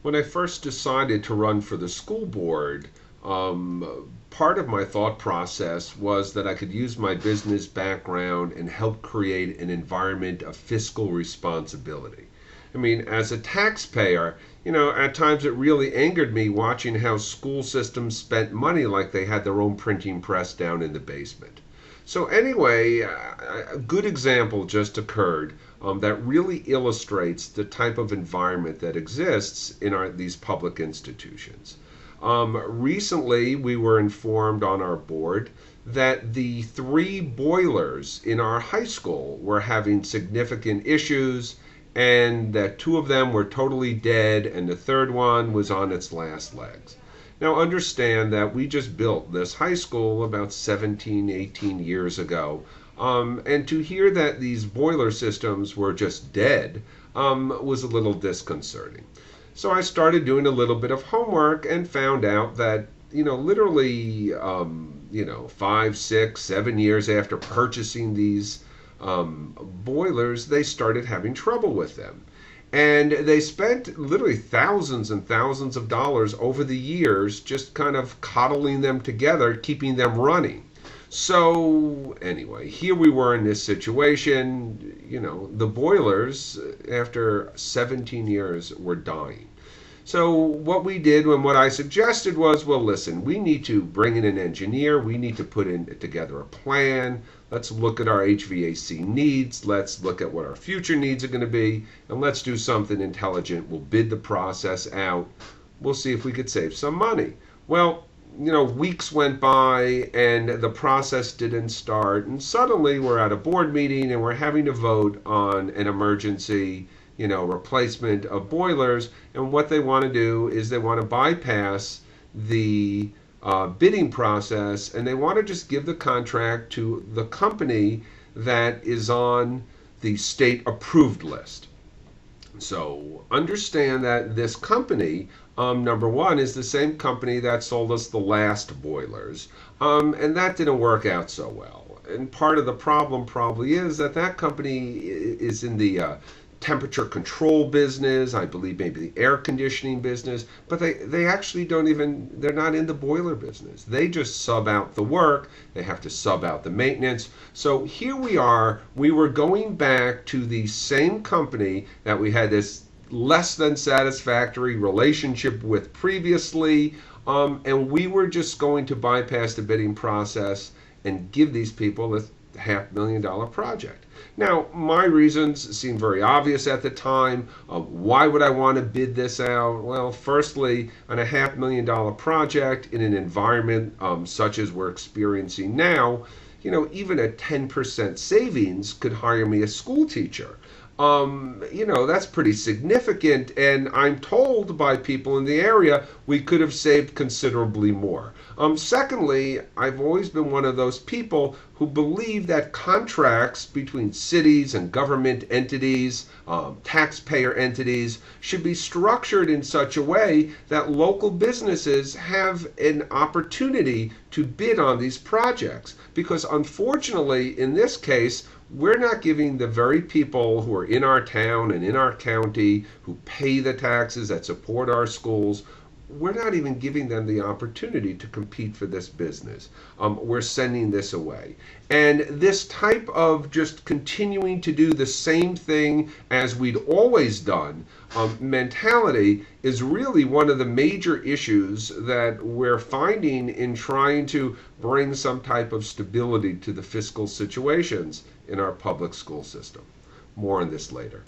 When I first decided to run for the school board, part of my thought process was that I could use my business background and help create an environment of fiscal responsibility. I mean, as a taxpayer, at times it really angered me watching how school systems spent money like they had their own printing press down in the basement. So anyway, a good example just occurred that really illustrates the type of environment that exists in these public institutions. Recently, we were informed on our board that the three boilers in our high school were having significant issues, and that two of them were totally dead, and the third one was on its last legs. Now understand that we just built this high school about 17, 18 years ago. And to hear that these boiler systems were just dead was a little disconcerting. So I started doing a little bit of homework and found out that, literally, 5, 6, 7 years after purchasing these boilers, they started having trouble with them. And they spent literally thousands and thousands of dollars over the years just kind of coddling them together, keeping them running. So, anyway, here we were in this situation. The boilers, after 17 years, were dying. So what we did and what I suggested was, well, listen, we need to bring in an engineer. We need to put together a plan. Let's look at our HVAC needs. Let's look at what our future needs are going to be. And let's do something intelligent. We'll bid the process out. We'll see if we could save some money. Well, weeks went by and the process didn't start. And suddenly we're at a board meeting and we're having to vote on an emergency replacement of boilers. And what they want to do is they want to bypass the bidding process, and they want to just give the contract to the company that is on the state approved list. So understand that this company, number one, is the same company that sold us the last boilers, and that didn't work out so well. And part of the problem probably is that company is in the temperature control business, I believe maybe the air conditioning business, but they actually they're not in the boiler business. They just sub out the work, they have to sub out the maintenance. So here we were going back to the same company that we had this less than satisfactory relationship with previously, and we were just going to bypass the bidding process and give these people a $500,000 project. Now, my reasons seem very obvious at the time. Why would I want to bid this out? Well, firstly, on a $500,000 project in an environment such as we're experiencing now, even a 10% savings could hire me a school teacher. That's pretty significant, and I'm told by people in the area we could have saved considerably more. Secondly, I've always been one of those people who believe that contracts between cities and government entities, taxpayer entities, should be structured in such a way that local businesses have an opportunity to bid on these projects. Because unfortunately, in this case, we're not giving the very people who are in our town and in our county, who pay the taxes that support our schools, we're not even giving them the opportunity to compete for this business. We're sending this away. And this type of just continuing to do the same thing as we'd always done mentality is really one of the major issues that we're finding in trying to bring some type of stability to the fiscal situations in our public school system. More on this later.